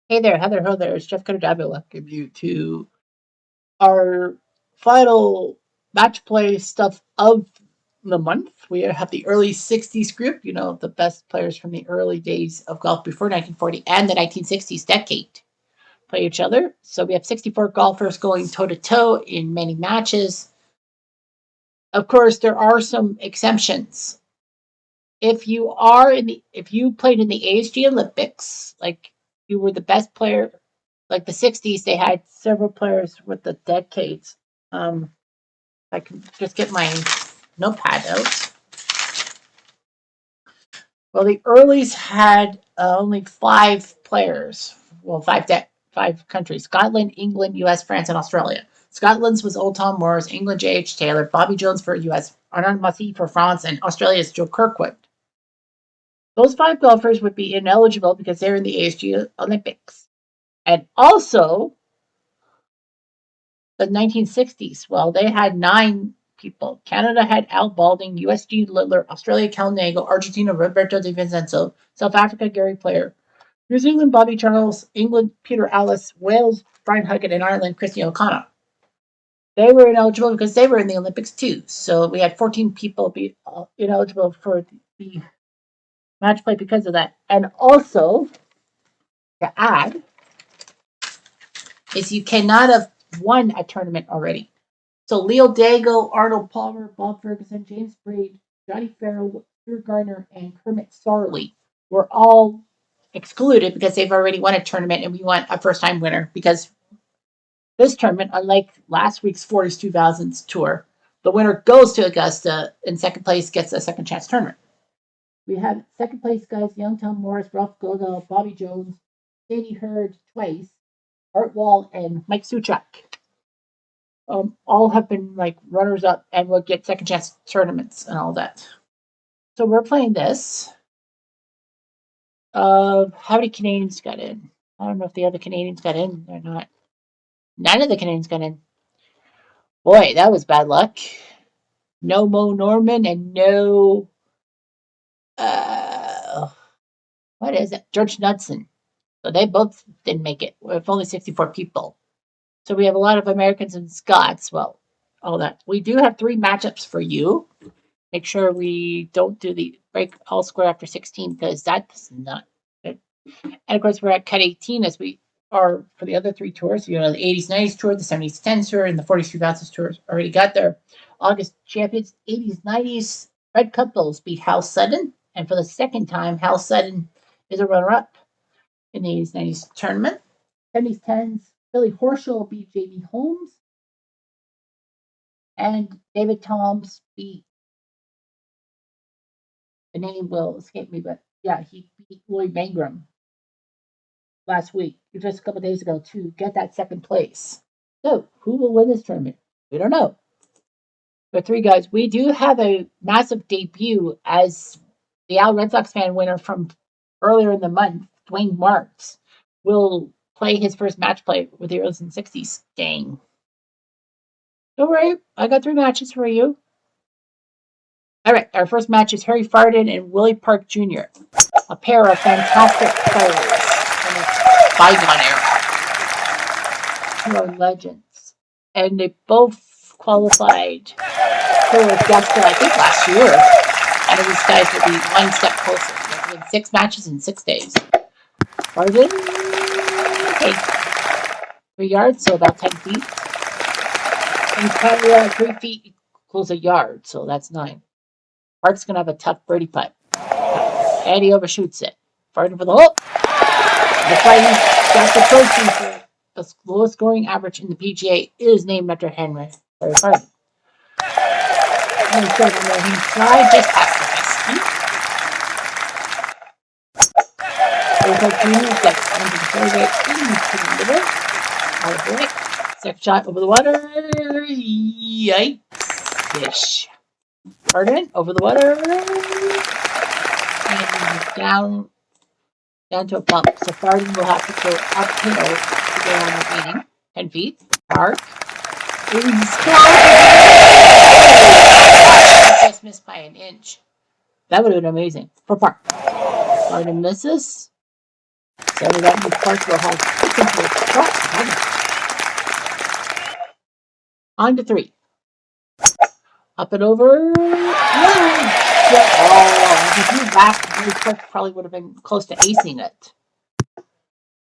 Hey there, Heather, ho there. It's Jeff Cutter. Welcome you to our final match play stuff of the month. We have the early 60s group, the best players from the early days of golf before 1940 and the 1960s decade play each other. So we have 64 golfers going toe to toe in many matches. Of course, there are some exemptions. If you played in the ASG Olympics, like you were the best player, like the 60s, they had several players with the decades. I can just get my notepad out. Well, the Earlies had only 5 players. Well, five countries: Scotland, England, U.S., France, and Australia. Scotland's was Old Tom Moores, England J.H. Taylor, Bobby Jones for U.S., Arnaud Massey for France, and Australia's Joe Kirkwood. Those 5 golfers would be ineligible because they're in the ASG Olympics. And also, the 1960s, well, they had 9 people. Canada had Al Balding, USG Littler, Australia Cal Nagle, Argentina Roberto Di Vincenzo, South Africa Gary Player, New Zealand Bobby Charles, England Peter Allis, Wales Brian Huggett, and Ireland Christy O'Connor. They were ineligible because they were in the Olympics too. So we had 14 people be ineligible for the match play because of that. And also, to add, is you cannot have won a tournament already. So Leo Dago, Arnold Palmer, Bob Ferguson, James Braid, Johnny Farrell, Drew Garner, and Kermit Sarley were all excluded because they've already won a tournament and we want a first time winner because this tournament, unlike last week's 40s 2000s tour, the winner goes to Augusta and second place gets a second chance tournament. We have second place guys Young Tom Morris, Ralph Goodall, Bobby Jones, Danny Hurd twice, Art Wall, and Mike Suchak. All have been like runners up and will get second chance tournaments and all that. So we're playing this. How many Canadians got in? I don't know if the other Canadians got in or not. None of the Canadians got in. Boy, that was bad luck. No Mo Norman and no uh what is it? George Knudsen. So they both didn't make it. With only 64 people. So we have a lot of Americans and Scots. Well, all that. We do have 3 matchups for you. Make sure we don't do the break all square after 16 because that's not good. And of course, we're at cut 18 as we are for the other 3 tours. The 80s, 90s tour, the 70s, 10s tour, and the 40s, 2000s tours already got their August champions. 80s, 90s, Red Couples beat Hal Sudden. And for the second time, Hal Sudden is a runner up in the 80s, 90s tournament. 70s, 10s, Billy Horschel beat J.B. Holmes. And David Toms beat, the name will escape me, but yeah, he beat Lloyd Mangrum last week, just a couple days ago, to get that second place. So, who will win this tournament? We don't know. But 3 guys, we do have a massive debut as the Al Red Sox fan winner from earlier in the month, Dwayne Martz, will play his first match play with the Earlies60s gang. Don't worry, I got 3 matches for you. All right, our first match is Harry Farden and Willie Park Jr., a pair of fantastic players from the bygone era, who are legends. And they both qualified for Augusta, I think, last year. And these guys will be one step closer. They'll 6 matches in 6 days. Farden, okay, 3 yards, so about 10 feet. And Canada, 3 feet equals a yard, so that's 9. Park's going to have a tough birdie putt. And he overshoots it. Farden for the hole. That's why he got the trophy for the lowest scoring average in the PGA is named after Harry Farden. And he's going to let him slide just past the basket. Harry Park Jr. gets under the fairway into the middle. Out of it. Second shot over the water. Yikes. Fish. Farden over the water. And down to a bump. So Farden will have to go uphill to get on the meeting. 10 feet. Park. Just missed by an inch. That would have been amazing for Park. Farden misses. So that means Park will have on to 3. Up and over. If you back, Park probably would have been close to acing it.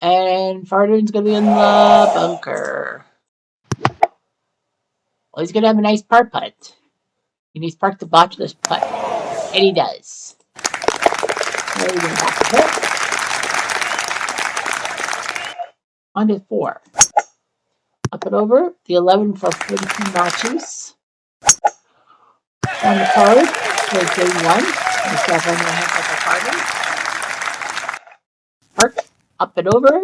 And Farden's going to be in the bunker. Well, he's going to have a nice par putt. He needs Park to botch this putt. And he does. On to 4. Up and over. The 11 for 42 matches. On the card for day 1. Park. Up and over.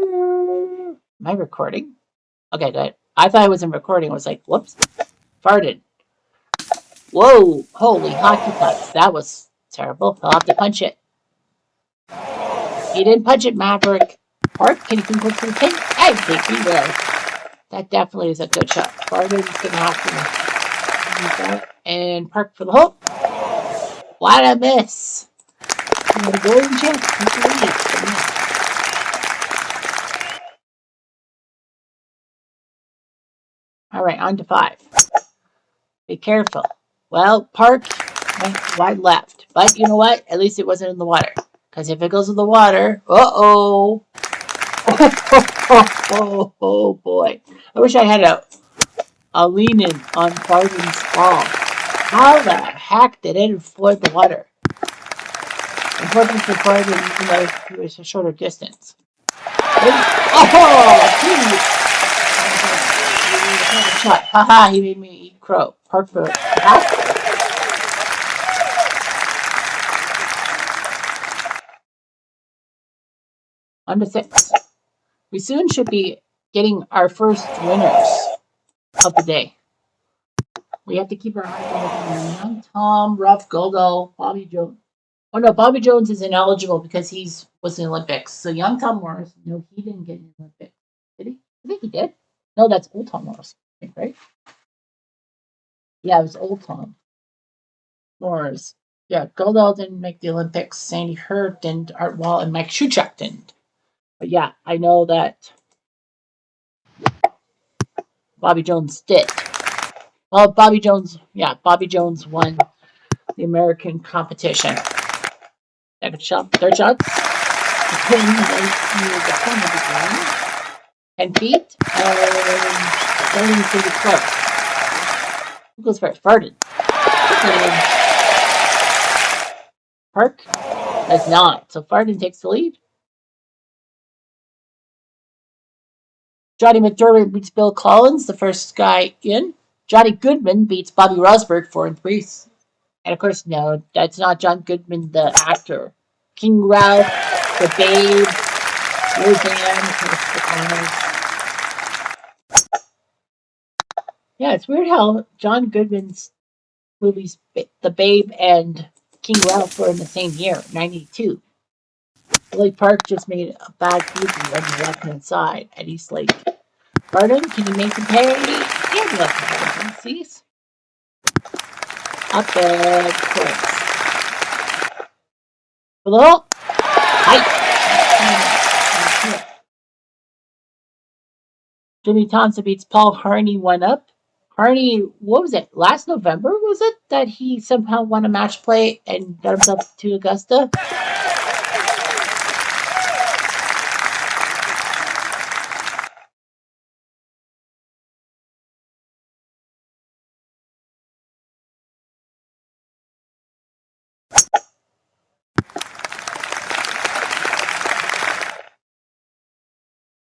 Am I recording? Okay, good. I thought I wasn't recording. I was like, whoops. Farted. Whoa. Holy hockey pucks. That was terrible. I'll have to punch it. You didn't punch it, Maverick. Park, can you come close to the pin? I think he will. That definitely is a good shot. Farden's going to have to use that. And Park for the hole. What a miss. You have a golden chance to keep the lead. All right, on to 5. Be careful. Well, Park went wide left. But you know what? At least it wasn't in the water. Because if it goes in the water, uh-oh. Oh, boy. I wish I had a lean-in on Farden's ball. How the heck did it avoid the water? Unfortunately for Farden, even though it was a shorter distance. Shot. Haha, he made me eat crow. Park for on to 6. We soon should be getting our first winners of the day. We have to keep our eyes on Young Tom, Ruff, Gogo, Bobby Jones. Oh no, Bobby Jones is ineligible because he was in the Olympics. So Young Tom Morris, no, he didn't get in the Olympics. Did he? I think he did. No, that's Old Tom Morris, right? Yeah, it was Old Tom Morris. Yeah, Goldall didn't make the Olympics. Sandy Hurt didn't. Art Wall and Mike Shuchak didn't. But yeah, I know that Bobby Jones did. Well, Bobby Jones won the American competition. Second shot, third shot. 10 feet. Starting to the close. Who goes first? Farden. Park does not. So Farden takes the lead. Johnny McDermott beats Bill Collins, the first guy in. Johnny Goodman beats Bobby Rosberg 4-3. And of course, no, that's not John Goodman, the actor. King Ralph, the Babe, Roseanne, yeah, it's weird how John Goodman's movies, The Babe and King Ralph, were in the same year, 92. Billy Park just made a bad movie on the left-hand side at East Lake. Farden, can you make the pay? Yeah, the left-hand side. Up and close. Hello? Hi. Jimmy Thompson beats Paul Harney 1-up. Harney, what was it? Last November, was it? That he somehow won a match play and got himself to Augusta?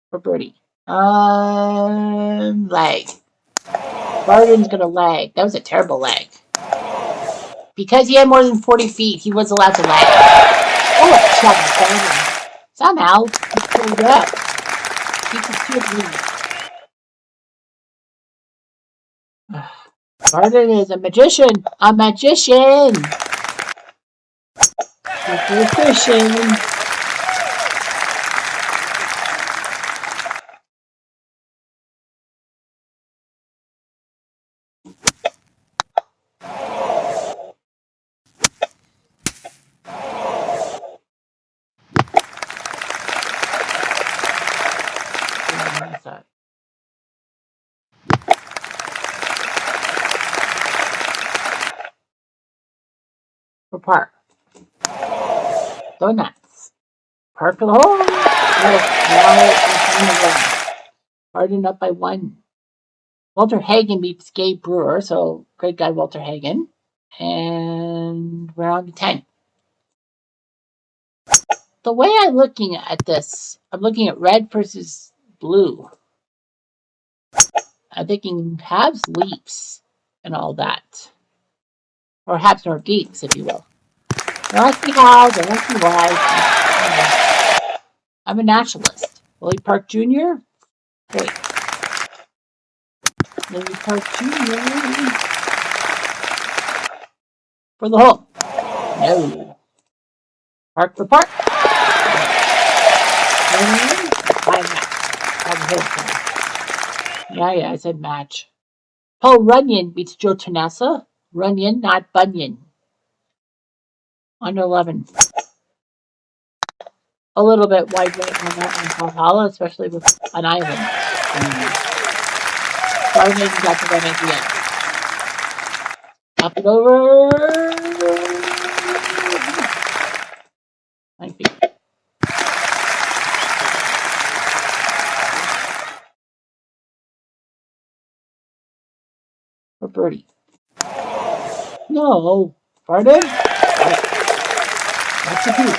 For birdie. Lag. Barden's gonna lag. That was a terrible lag. Because he had more than 40 feet, he was allowed to lag. Oh, shut Barden. Somehow, he pulled it up. Keeps his 2 lead. Barden is a magician. A magician. Magician. What's that? For par. Donuts. Par for the hole. Yes, now Harden up by 1. Walter Hagen beats Gabe Brewer, so great guy Walter Hagen. And we're on to 10. The way I'm looking at this, I'm looking at red versus blue. I'm thinking Habs Leafs and all that. Or Habs North Geeks, if you will. Don't ask me how, don't ask me why. I'm a nationalist. Willie Park Jr. Great. Willie Park Jr. For the hole. No. Park for park. Yeah, I said match. Paul Runyon beats Joe Tanassa. Runyon, not Bunyan. Under 11. A little bit wide right on that on Valhalla, especially with an island. Runyon got the right idea. Up and over. 9 feet. For birdie. No. Pardon? That's a 2.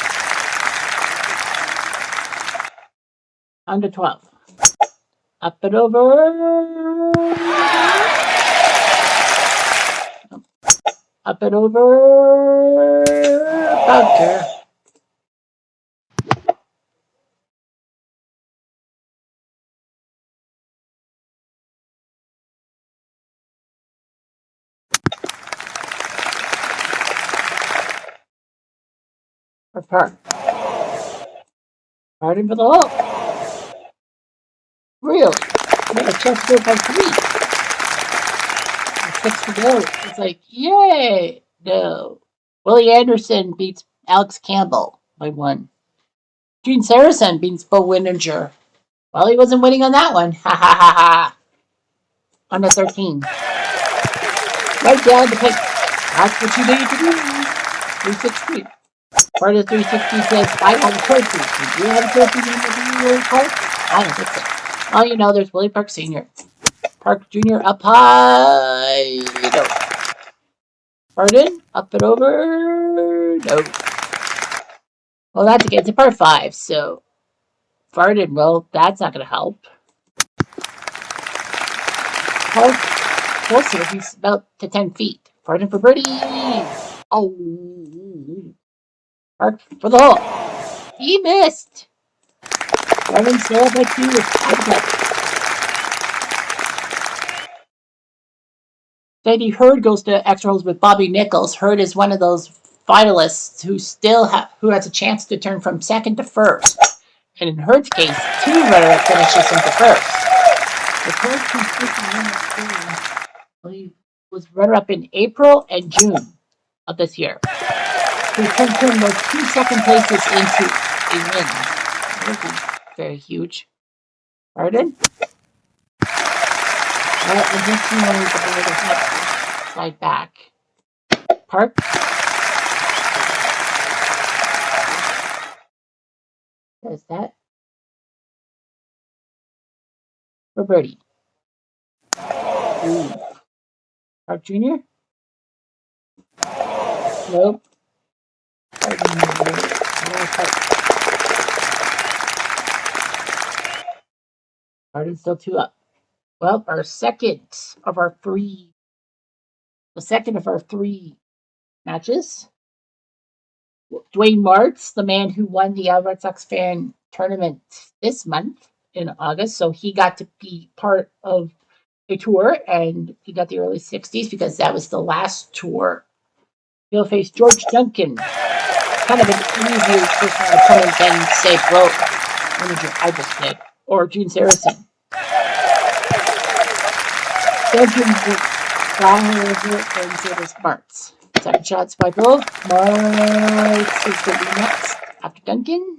Under 12. Up and over. Up and over. Bunker. For par. Pardon for the hole. Really? Yeah, just go by 3. 6 to go. It's like, yay! No. Willie Anderson beats Alex Campbell by 1. Gene Saracen beats Bo Winninger. Well, he wasn't winning on that one. Ha ha ha ha. Under 13. Right down the pick. That's what you need to do. 360. Part of 360 says, I have a trophy. Do you have a trophy in the Willie Park? I don't think so. Well, you know, there's Willie Park Sr. Park Jr. up high. No. Pardon? Up and over. No. Well, that's against a par 5, so Farden, well, that's not going to help. Closer, he's about to 10 feet. Farden for birdie. Oh. Park for the hole. He missed. Farden still up by 2 with 5 Eddie Hurd goes to extra holes with Bobby Nichols. Hurd is one of those finalists who still who has a chance to turn from second to first. And in Hurd's case, 2 runner-up finishes into first. The Hurd was runner-up in April and June of this year. He turned those 2 second places into a win. That would be very huge. Pardon? Well, additionally, the ball does not slide back. Park. What is that? For birdie. Ooh. Park Jr.? Nope. Pardon's still 2 up. Well, the second of our 3 matches. Dwayne Martz, the man who won the Red Sox fan tournament this month in August, so he got to be part of a tour, and he got the Early60s because that was the last tour. He'll face George Duncan, kind of an easier personal opponent than, say, Bro Manager I just did, or Gene Saracen. Duncan and so does Martz. 7 shots by both. Martz is going to be next after Duncan.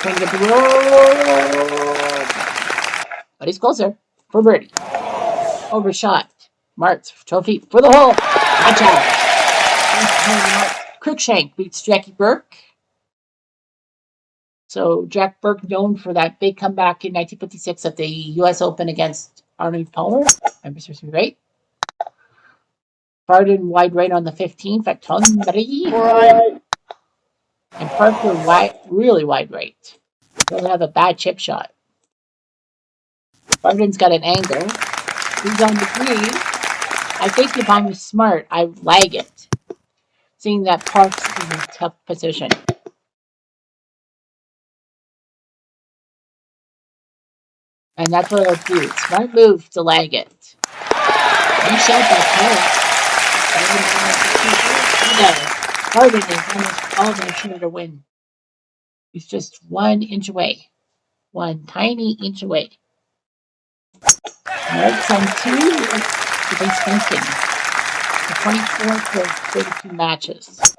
Trying to get the roll. But he's closer for birdie. Overshot. Martz, trophy for the hole. Watch out. Cruikshank beats Jackie Burke. So Jack Burke, known for that big comeback in 1956 at the U.S. Open against Arnold Palmer. I'm supposed to be right. Farden wide right on the 15th at Tonbury. Right. And Parker really wide right. He'll have a bad chip shot. Farden's got an angle. He's on the green. I think if I'm smart, I lag it. Seeing that Park's in a tough position. And that's what I'll do. Smart move to lag it. Nice shot by Park. Farden is almost all their sure to win. He's just 1 inch away. 1 tiny inch away. Martz on 2 against Benson. The 24th of 32 matches.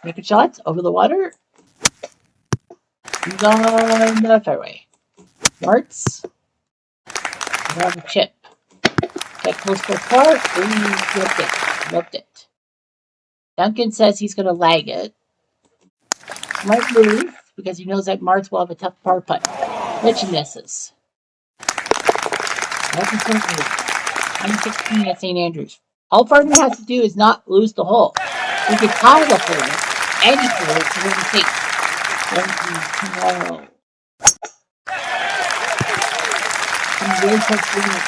Making shots over the water. He's on the fairway. Martz. Another chip. Get close to the par. Ooh, flipped it. Duncan says he's going to lag it. Smart move, because he knows that Martz will have a tough par putt. Which he misses. That's a smart move. 116 at St. Andrews. All Farden has to do is not lose the hole. We could tie the hole. Any hole to win the state. Tomorrow. I'm really close to it.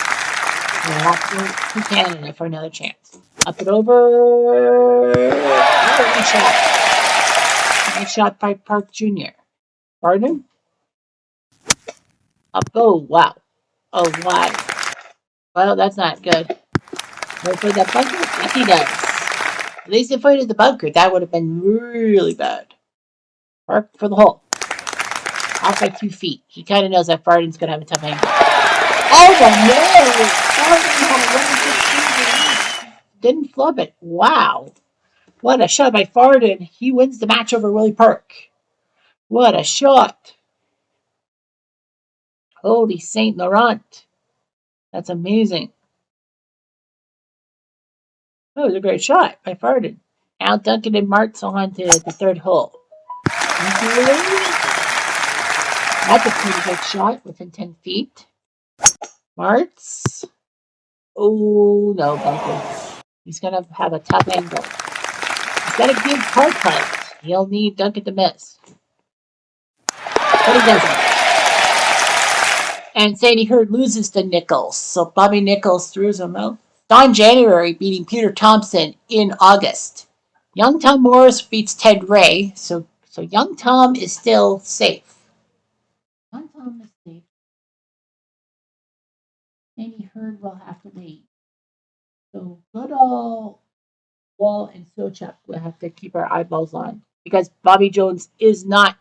We'll have to go to Canada for another chance. Up and over. Nice shot. Nice shot by Park Jr. Farden. Up. Oh, wow. Oh, wide. Well, that's not good. Wait for that bunker? Yes, he does. At least if I did the bunker, that would have been really bad. Park for the hole. Off by 2 feet. He kind of knows that Farden's going to have a tough angle. Oh, no! Farden had a 1-16. Didn't flub it. Wow. What a shot by Farden. He wins the match over Willie Park. What a shot. Holy St. Laurent. That's amazing. That was a great shot by Farden. Now Duncan and Martz on to the 3rd hole. That's a pretty good shot within 10 feet. Martz. Oh, no, bunker. He's going to have a tough angle. He's got a good par putt. He'll need Duncan to miss. But he doesn't. And Sadie Hurd loses to Nichols. So Bobby Nichols throws him out. Don January beating Peter Thompson in August. Young Tom Morris beats Ted Ray. So Young Tom is still safe. Young Tom is safe. Sadie Hurd will have to wait. So Goodall, Wall, and Sochuk will have to keep our eyeballs on. Because Bobby Jones is not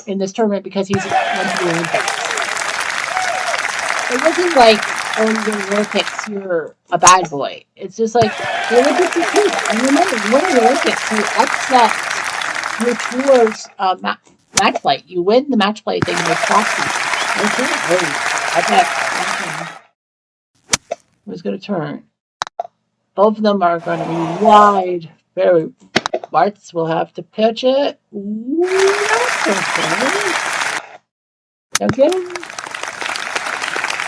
in this tournament because he's went to the Olympics. It wasn't like, oh, you're in the Olympics, you're a bad boy. It's just like, the Olympics is good. And remember, you win the Olympics, you upset your tour's match play. You win the match play thing with proxy. Okay. Who's going to turn? Both of them are going to be wide. Very. Martz will have to pitch it. Okay.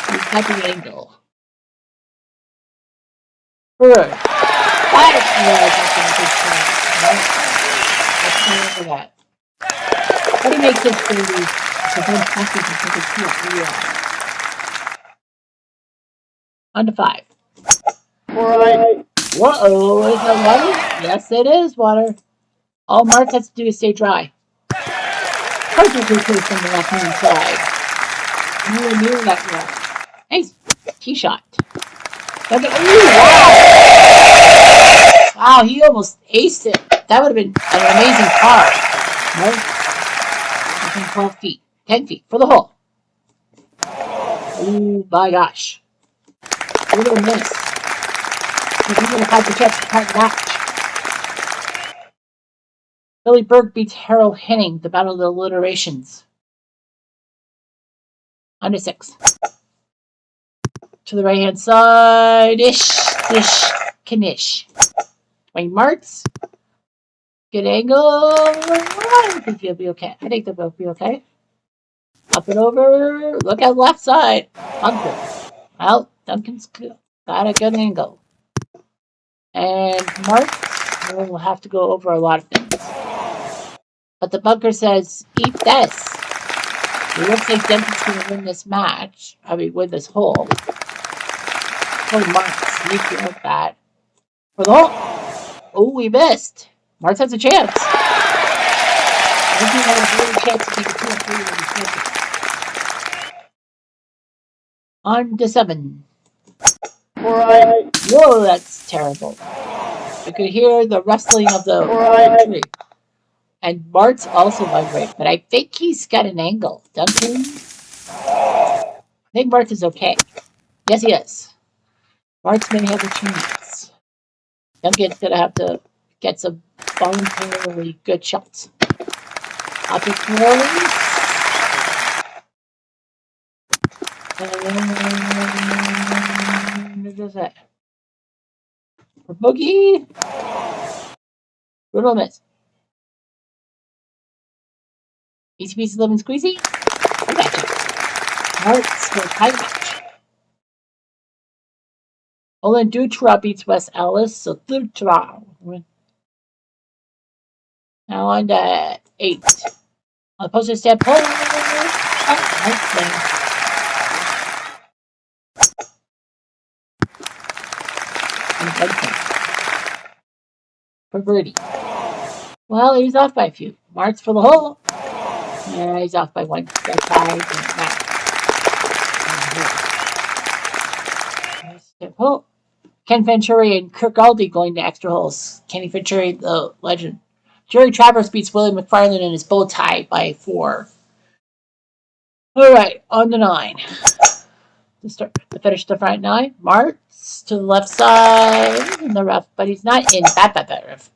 He's got the angle. Good. That's good. That. But he makes it 30. On to 5. Right. Whoa, is that water? Yes, it is water. All Martz has to do is stay dry. Perfectly placed on the left-hand side. Near that water. Nice tee shot. Ooh, wow. Wow, he almost aced it. That would have been an amazing par. No. Within 12 feet. 10 feet for the hole. Oh my gosh. A little miss. He's going to have to catch the match. Billy Berg beats Harold Henning, the Battle of the Alliterations. On to 6. To the right hand side. Ish, dish, knish. Dwayne Martz. Good angle. I think you'll be okay. I think they'll both be okay. Up and over. Look at left side. Bunker. Well, Duncan's got a good angle. And Martz will have to go over a lot of things. But the bunker says, eat this. It looks like Duncan's going to win this match. I mean, win this hole. Poor Martz. Sneaky like that. For the hole. Oh, we missed. Martz has a chance. I think he had a really chance to take a 2-3 on to 7. Right. Whoa, that's terrible. I could hear the rustling of the tree. And Martz also vibrates, but I think he's got an angle. Duncan? I think Martz is okay. Yes, he is. Martz may have a chance. Duncan's going to have to get some voluntarily good shots. Up it goes. What is that? For Boogie. Brutal miss. Easy piece of lemon squeezy. I got you. Martz for a tie match. Olin Dutra beats Wes Ellis, so Dutra. Now on to 8. On the poster stand pull. Oh, nice thing. For birdie. Well, he's off by a few. Martz for the hole. Yeah, he's off by 1. That's tied. Oh, Ken Venturi and Kirk Aldi going to extra holes. Kenny Venturi, the legend. Jerry Travers beats Willie McFarland in his bow tie by 4. All right, on to 9. To finish the front 9. Martz to the left side in the rough, but he's not in that rough.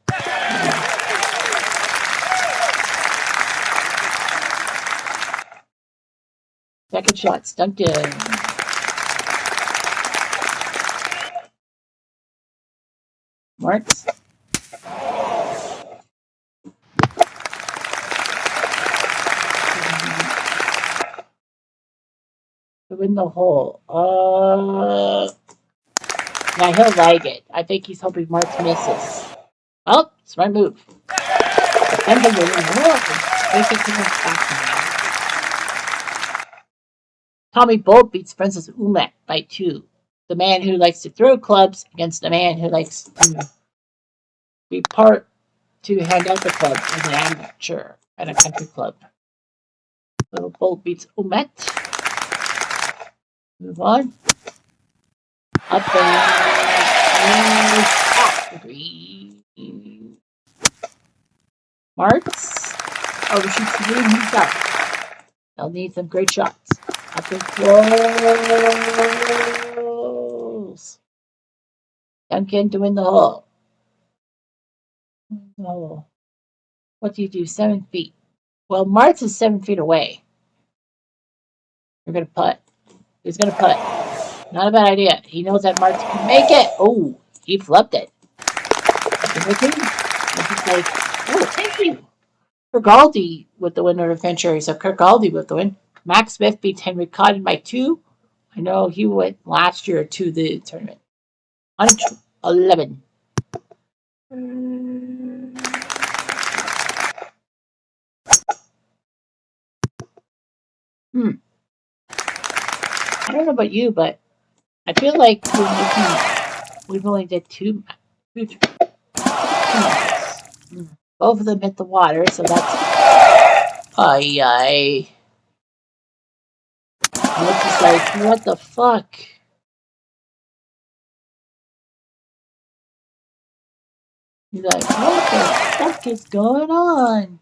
Second shot, Duncan. Martz. To win the hole. Yeah, he'll lag it. I think he's hoping Martz misses. Well, it's my move. Tommy Bolt beats Francis Umet by 2. The man who likes to throw clubs against the man who likes to be part to hand out the club as an amateur at a country club. So Bolt beats Umet. Move on. Up and off the green. Martz overshoots the green. He's out. They'll need some great shots. Up and close. Duncan to win the hole. Oh. What do you do? 7 feet. Well, Martz is 7 feet away. You're going to putt. He's going to putt. Not a bad idea. He knows that Martz can make it. Oh, he flubbed it. He's like, oh, thank you. Kirkaldy with the win over Venturi. So Kirkaldy with the win. Max Smith beats Henry Cotton by 2. I know he went last year to the tournament. On 11. I don't know about you, but I feel like we've only did 2 matches. Both of them hit the water, so that's ay. Looks just like, what the fuck? He's like, what the fuck is going on?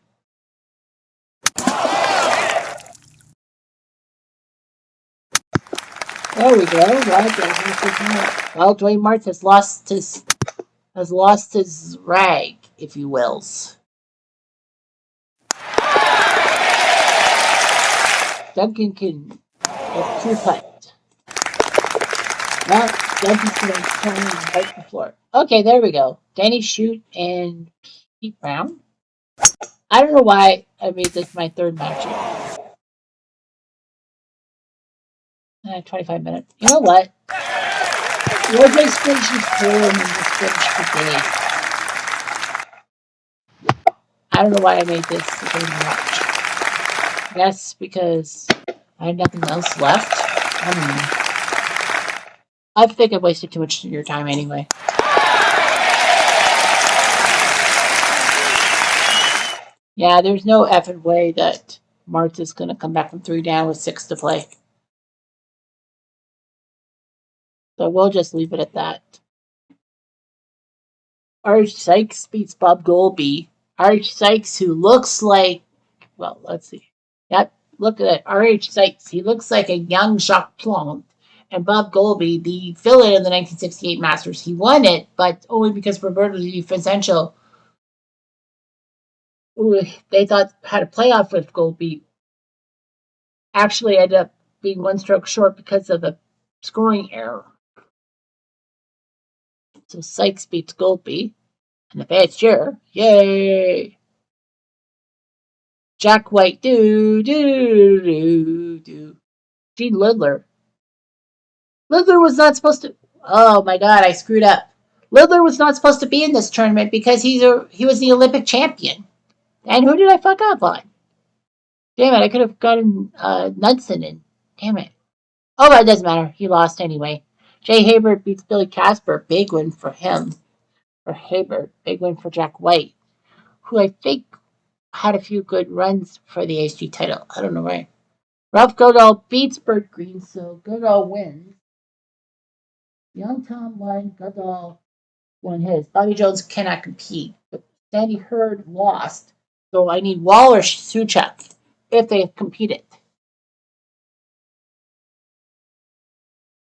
There we go. Well, Dwayne Martz has lost his rag, if you wills. Duncan can get 2 putts. Well, Duncan's going to turn and wipe the floor. Okay, there we go. Danny Shoot and Pete Brown. I don't know why I made this my third matchup. 25 minutes. You know what? We'll just finish this pool and then just finish the day. I don't know why I made this a third match. Yes, because I had nothing else left. I don't know. I think I've wasted too much of your time anyway. Yeah, there's no effing way that Martz is going to come back from 3 down with 6 to play. So we'll just leave it at that. Arch Sykes beats Bob Golby. Arch Sykes, who looks like, well, let's see. Yep, look at that. R.H. Sykes. He looks like a young Jacques Plante. And Bob Golby, the villain in the 1968 Masters, he won it, but only because Roberto Di Vincenzo, they thought had a playoff with Golby, actually ended up being 1 stroke short because of a scoring error. So Sykes beats Golby. And the fans cheer. Yay! Jack White, do. Gene Lidler. Lidler was not supposed to. Oh my god, I screwed up. Lidler was not supposed to be in this tournament because he was the Olympic champion. And who did I fuck up on? Damn it, I could have gotten Knudsen in. Damn it. Oh, but it doesn't matter. He lost anyway. Jay Haber beats Billy Casper. Big win for him. For Haber. Big win for Jack White, who I think had a few good runs for the ASG title. I don't know why. Ralph Goodall beats Bert Green, so Goodall wins. Young Tom won. Goodall won his. Bobby Jones cannot compete, but Sandy Hurd lost. So I need Wall or Suchuk if they competed.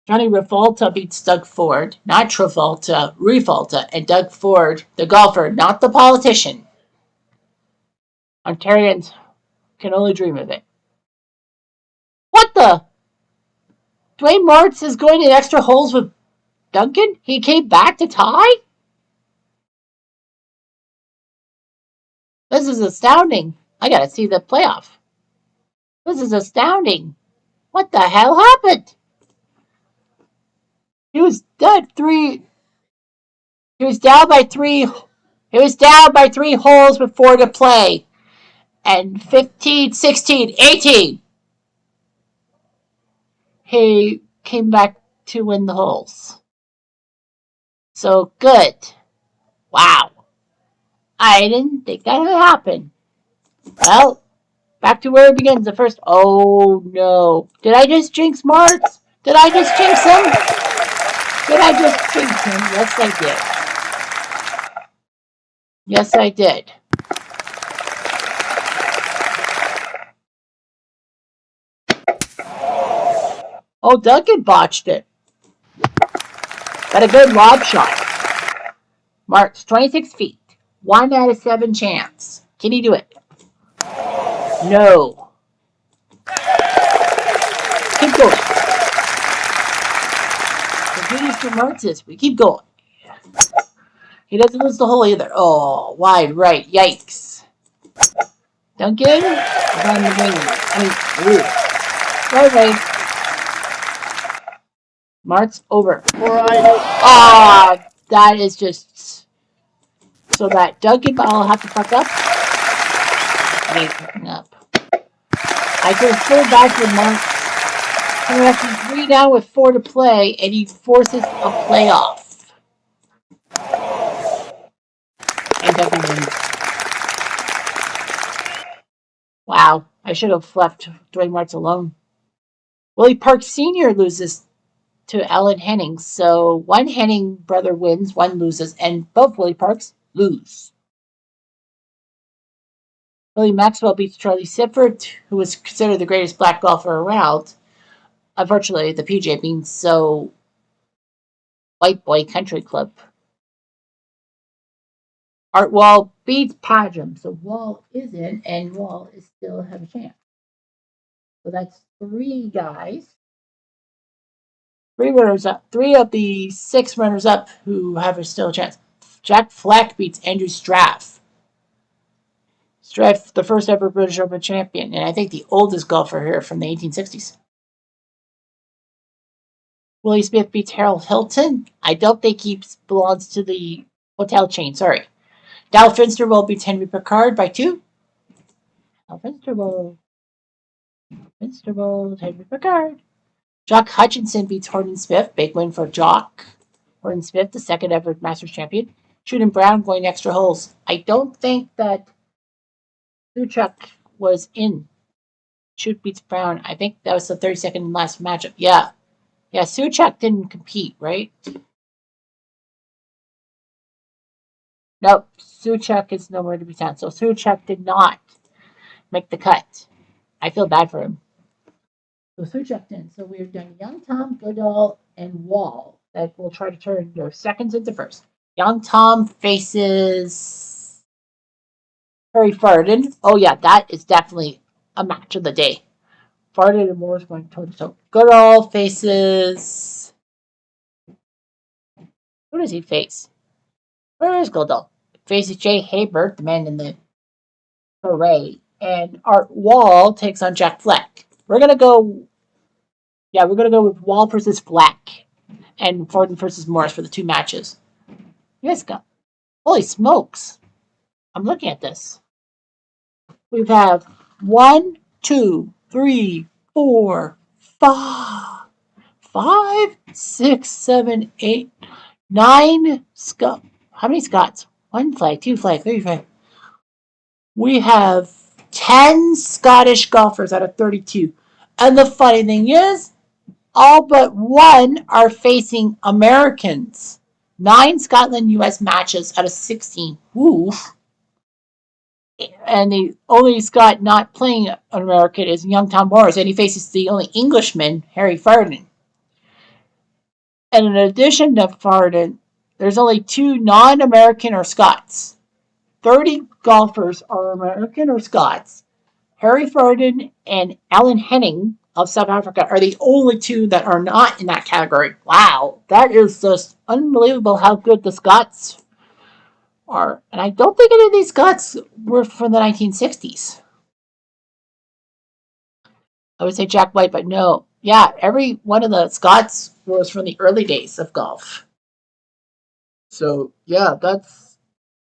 Johnny Revolta beats Doug Ford, not Travolta, Revolta, and Doug Ford, the golfer, not the politician. Ontarians can only dream of it. What the? Dwayne Martz is going to extra holes with Duncan? He came back to tie? This is astounding. I gotta see the playoff. This is astounding. What the hell happened? He was dead 3. He was down by 3. He was down by 3 holes with 4 to play. And 15, 16, 18. He came back to win the holes. So good. Wow. I didn't think that would happen. Well, back to where it begins. The first. Oh no. Did I just jinx Martz? Did I just jinx him? Did I just jinx him? Yes, I did. Yes, I did. Oh, Duncan botched it. Got a good lob shot. Martz, 26 feet. 1 out of 7 chance. Can he do it? No. Keep going. The beauty for Martz is we keep going. He doesn't lose the hole either. Oh, wide right. Yikes. Duncan is on the wing. Right way. Martz over. Ah, that is just so that Duncan I'll have to fuck up. I ain't fucking up. I go full back with Martz. Coming after 3 down with 4 to play, and he forces a playoff. And Duncan wins. Wow, I should have left Dwayne Martz alone. Willie Park Sr. loses to Alan Henning, so one Henning brother wins, one loses, and both Willie Parks lose. Billy Maxwell beats Charlie Sifford, who was considered the greatest black golfer around. Unfortunately, the PGA being so white boy country club. Art Wall beats Padgham, so Wall is in, and Wall is still have a chance. So that's three guys. Three runners up. Three of the six runners up who have still a chance. Jack Fleck beats Andrew Straff. Straff, the first ever British Open champion, and I think the oldest golfer here from the 1860s. Willie Smith beats Harold Hilton. I don't think he belongs to the hotel chain. Sorry. Dal Finsterwald beats Henry Picard by 2. Dal Finsterwald, Henry Picard. Jock Hutchinson beats Horton Smith. Big win for Jock. Horton Smith, the second ever Masters champion. Shooting Brown going extra holes. I don't think that Suchuk was in. Shoot beats Brown. I think that was the 32nd and last matchup. Yeah. Yeah, Suchuk didn't compete, right? Nope. Suchuk is nowhere to be found. So Suchuk did not make the cut. I feel bad for him. So Suchuk didn't. So we've done Young Tom, Goodall, and Wall. That will try to turn your seconds into first. Young Tom faces Harry Farden. Oh, yeah, that is definitely a match of the day. Farden and Moore's going toe to toe. Goodall faces. Who does he face? Where is Goodall? Faces Jay Haybert, the man in the beret. And Art Wall takes on Jack Fleck. We're going to go. Yeah, we're going to go with Wall versus Fleck. And Farden versus Morris for the two matches. You guys go. Holy smokes. I'm looking at this. We have 1, 2, 3, 4, 5, 6, 7, 8, 9 Scott. How many Scots? 1 flag, 2 flag, 3 flag. We have 10 Scottish golfers out of 32. And the funny thing is, all but one are facing Americans. 9 Scotland US matches out of 16. Woo. And the only Scot not playing an American is young Tom Morris, and he faces the only Englishman, Harry Farden. And in addition to Farden, there's only 2 non-American or Scots. 30 golfers are American or Scots. Harry Farden and Alan Henning of South Africa are the only 2 that are not in that category. Wow, that is just unbelievable how good the Scots are. And I don't think any of these Scots were from the 1960s. I would say Jack White, but no. Yeah, every one of the Scots was from the early days of golf. So, yeah, that's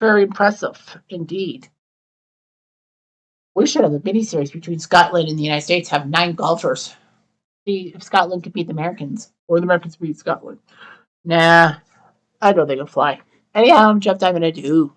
very impressive indeed. We should have a mini series between Scotland and the United States, have 9 golfers. See if Scotland could beat the Americans, or the Americans beat Scotland. Nah, I don't think it'll fly. Anyhow, I'm Jeff Diamond. I do.